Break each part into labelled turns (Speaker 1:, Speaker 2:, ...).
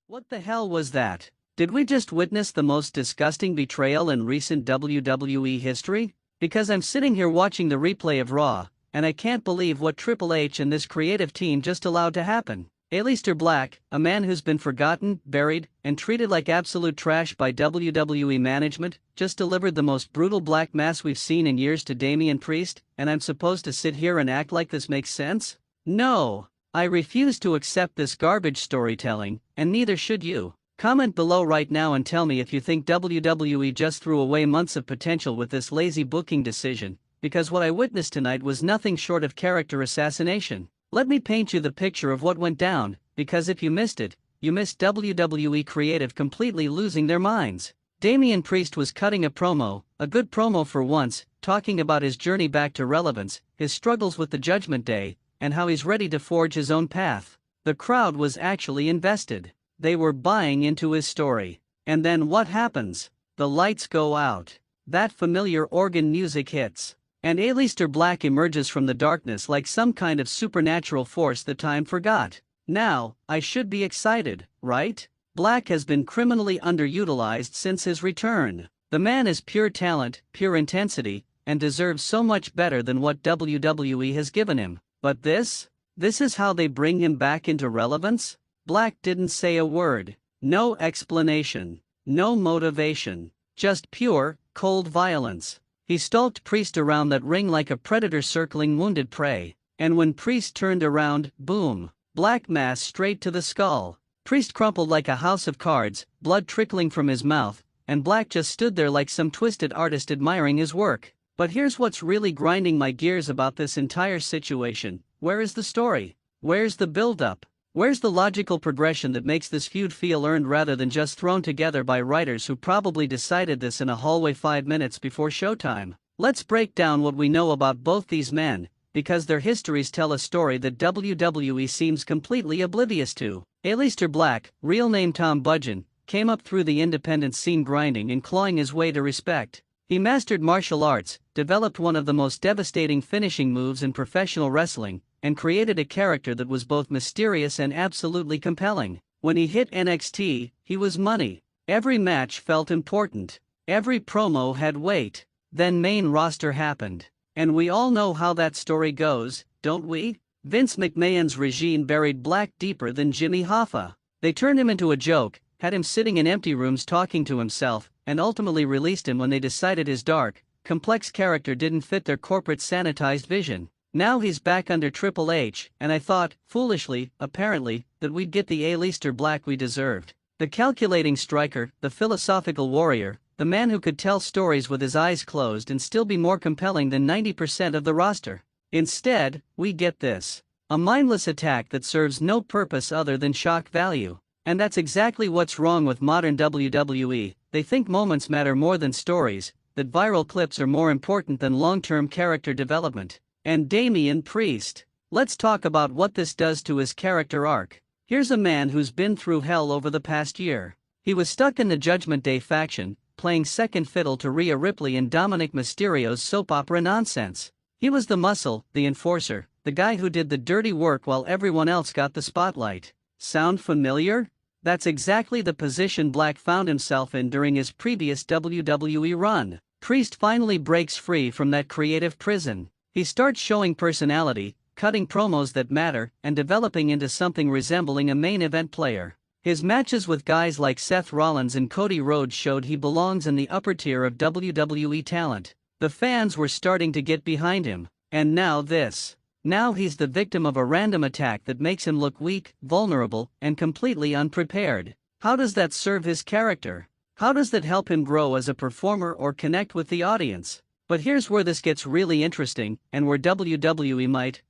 Speaker 1: What the hell was that? Did we just witness the most disgusting betrayal in recent WWE history? Because I'm sitting here watching the replay of Raw, and I can't believe what Triple H and this creative team just allowed to happen. Aleister Black, a man who's been forgotten, buried, and treated like absolute trash by WWE management, just delivered the most brutal black mass we've seen in years to Damian Priest, and I'm supposed to sit here and act like this makes sense? No! I refuse to accept this garbage storytelling, and neither should you. Comment below right now and tell me if you think WWE just threw away months of potential with this lazy booking decision, because what I witnessed tonight was nothing short of character assassination. Let me paint you the picture of what went down, because if you missed it, you missed WWE creative completely losing their minds. Damian Priest was cutting a promo, a good promo for once, talking about his journey back to relevance, his struggles with the Judgment Day, and how he's ready to forge his own path. The crowd was actually invested. They were buying into his story. And then what happens? The lights go out. That familiar organ music hits. And Aleister Black emerges from the darkness like some kind of supernatural force that time forgot. Now, I should be excited, right? Black has been criminally underutilized since his return. The man is pure talent, pure intensity, and deserves so much better than what WWE has given him. But this is how they bring him back into relevance? Black didn't say a word. No explanation. No motivation. Just pure, cold violence. He stalked Priest around that ring like a predator circling wounded prey. And when Priest turned around, boom. Black mass straight to the skull. Priest crumpled like a house of cards, blood trickling from his mouth, and Black just stood there like some twisted artist admiring his work. But here's what's really grinding my gears about this entire situation. Where is the story? Where's the build-up? Where's the logical progression that makes this feud feel earned rather than just thrown together by writers who probably decided this in a hallway 5 minutes before showtime? Let's break down what we know about both these men, because their histories tell a story that WWE seems completely oblivious to. Aleister Black, real name Tom Budgen, came up through the independent scene grinding and clawing his way to respect. He mastered martial arts, developed one of the most devastating finishing moves in professional wrestling, and created a character that was both mysterious and absolutely compelling. When he hit NXT, he was money. Every match felt important. Every promo had weight. Then main roster happened. And we all know how that story goes, don't we? Vince McMahon's regime buried Black deeper than Jimmy Hoffa. They turned him into a joke, had him sitting in empty rooms talking to himself, and ultimately released him when they decided his dark, complex character didn't fit their corporate sanitized vision. Now he's back under Triple H, and I thought, foolishly, apparently, that we'd get the Aleister Black we deserved. The calculating striker, the philosophical warrior, the man who could tell stories with his eyes closed and still be more compelling than 90% of the roster. Instead, we get this. A mindless attack that serves no purpose other than shock value. And that's exactly what's wrong with modern WWE. They think moments matter more than stories, that viral clips are more important than long-term character development. And Damian Priest. Let's talk about what this does to his character arc. Here's a man who's been through hell over the past year. He was stuck in the Judgment Day faction, playing second fiddle to Rhea Ripley and Dominic Mysterio's soap opera nonsense. He was the muscle, the enforcer, the guy who did the dirty work while everyone else got the spotlight. Sound familiar? That's exactly the position Black found himself in during his previous WWE run. Priest finally breaks free from that creative prison. He starts showing personality, cutting promos that matter, and developing into something resembling a main event player. His matches with guys like Seth Rollins and Cody Rhodes showed he belongs in the upper tier of WWE talent. The fans were starting to get behind him. And now this. Now he's the victim of a random attack that makes him look weak, vulnerable, and completely unprepared. How does that serve his character? How does that help him grow as a performer or connect with the audience? But here's where this gets really interesting, and where WWE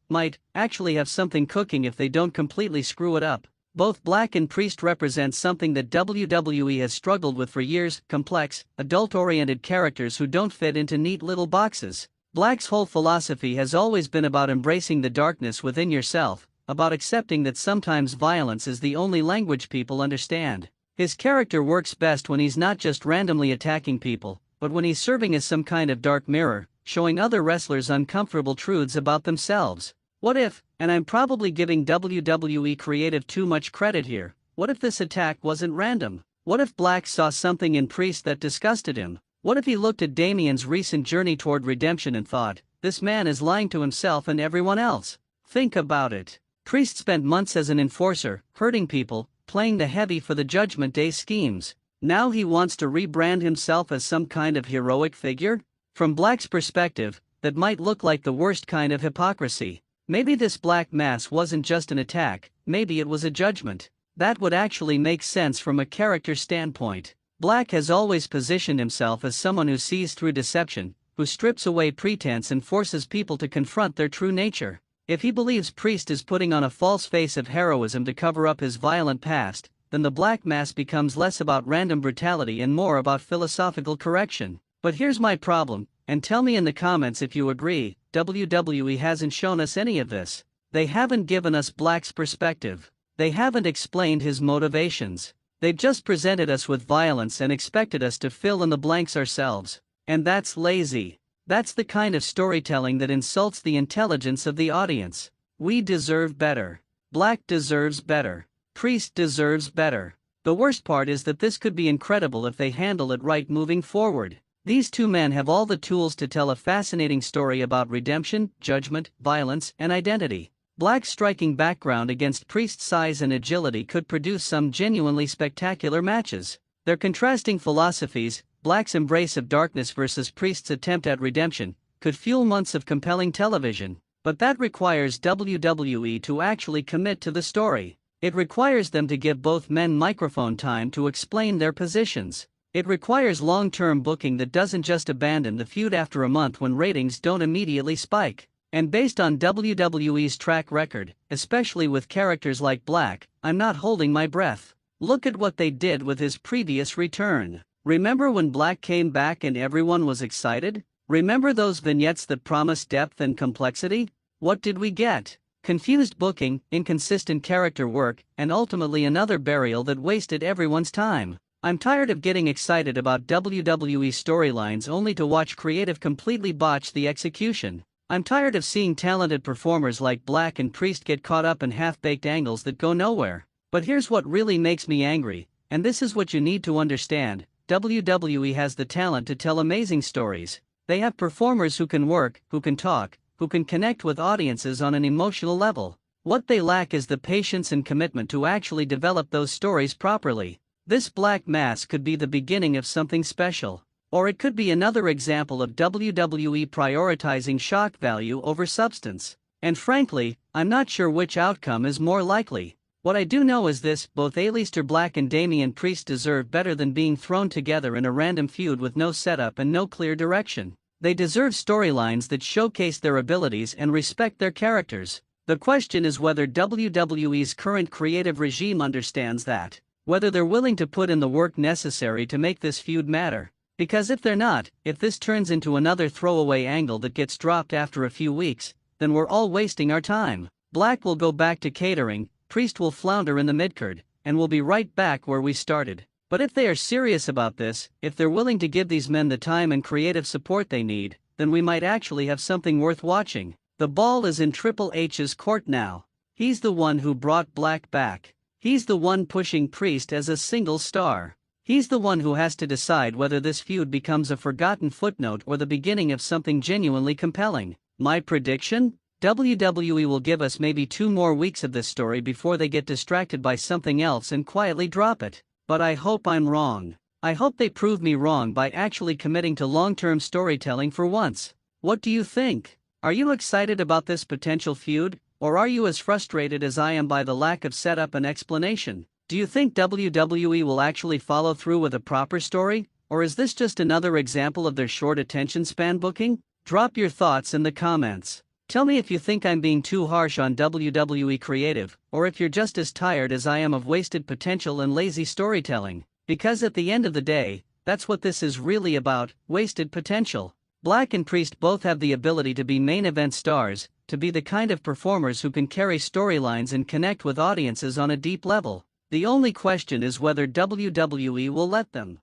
Speaker 1: might actually have something cooking if they don't completely screw it up. Both Black and Priest represent something that WWE has struggled with for years: complex, adult-oriented characters who don't fit into neat little boxes. Black's whole philosophy has always been about embracing the darkness within yourself, about accepting that sometimes violence is the only language people understand. His character works best when he's not just randomly attacking people, but when he's serving as some kind of dark mirror, showing other wrestlers uncomfortable truths about themselves. What if, and I'm probably giving WWE creative too much credit here, What if this attack wasn't random? What if Black saw something in Priest that disgusted him? What if he looked at Damian's recent journey toward redemption and thought, this man is lying to himself and everyone else? Think about it. Priest spent months as an enforcer, hurting people, playing the heavy for the Judgment Day schemes. Now he wants to rebrand himself as some kind of heroic figure? From Black's perspective, that might look like the worst kind of hypocrisy. Maybe this black mass wasn't just an attack, maybe it was a judgment. That would actually make sense from a character standpoint. Black has always positioned himself as someone who sees through deception, who strips away pretense and forces people to confront their true nature. If he believes Priest is putting on a false face of heroism to cover up his violent past, then the black mass becomes less about random brutality and more about philosophical correction. But here's my problem, and tell me in the comments if you agree, WWE hasn't shown us any of this. They haven't given us Black's perspective. They haven't explained his motivations. They've just presented us with violence and expected us to fill in the blanks ourselves. And that's lazy. That's the kind of storytelling that insults the intelligence of the audience. We deserve better. Black deserves better. Priest deserves better. The worst part is that this could be incredible if they handle it right moving forward. These two men have all the tools to tell a fascinating story about redemption, judgment, violence, and identity. Black's striking background against Priest's size and agility could produce some genuinely spectacular matches. Their contrasting philosophies, Black's embrace of darkness versus Priest's attempt at redemption, could fuel months of compelling television. But that requires WWE to actually commit to the story. It requires them to give both men microphone time to explain their positions. It requires long-term booking that doesn't just abandon the feud after a month when ratings don't immediately spike. And based on WWE's track record, especially with characters like Black, I'm not holding my breath. Look at what they did with his previous return. Remember when Black came back and everyone was excited? Remember those vignettes that promised depth and complexity? What did we get? Confused booking, inconsistent character work, and ultimately another burial that wasted everyone's time. I'm tired of getting excited about WWE storylines only to watch creative completely botch the execution. I'm tired of seeing talented performers like Black and Priest get caught up in half-baked angles that go nowhere. But here's what really makes me angry, and this is what you need to understand. WWE has the talent to tell amazing stories. They have performers who can work, who can talk, who can connect with audiences on an emotional level. What they lack is the patience and commitment to actually develop those stories properly. This black mass could be the beginning of something special. Or it could be another example of WWE prioritizing shock value over substance. And frankly, I'm not sure which outcome is more likely. What I do know is this: both Aleister Black and Damian Priest deserve better than being thrown together in a random feud with no setup and no clear direction. They deserve storylines that showcase their abilities and respect their characters. The question is whether WWE's current creative regime understands that. Whether they're willing to put in the work necessary to make this feud matter. Because if they're not, if this turns into another throwaway angle that gets dropped after a few weeks, then we're all wasting our time. Black will go back to catering, Priest will flounder in the midcard, and we'll be right back where we started. But if they are serious about this, if they're willing to give these men the time and creative support they need, then we might actually have something worth watching. The ball is in Triple H's court now. He's the one who brought Black back. He's the one pushing Priest as a single star. He's the one who has to decide whether this feud becomes a forgotten footnote or the beginning of something genuinely compelling. My prediction? WWE will give us maybe 2 more weeks of this story before they get distracted by something else and quietly drop it. But I hope I'm wrong. I hope they prove me wrong by actually committing to long-term storytelling for once. What do you think? Are you excited about this potential feud, or are you as frustrated as I am by the lack of setup and explanation? Do you think WWE will actually follow through with a proper story, or is this just another example of their short attention span booking? Drop your thoughts in the comments. Tell me if you think I'm being too harsh on WWE creative, or if you're just as tired as I am of wasted potential and lazy storytelling. Because at the end of the day, that's what this is really about: wasted potential. Black and Priest both have the ability to be main event stars, to be the kind of performers who can carry storylines and connect with audiences on a deep level. The only question is whether WWE will let them.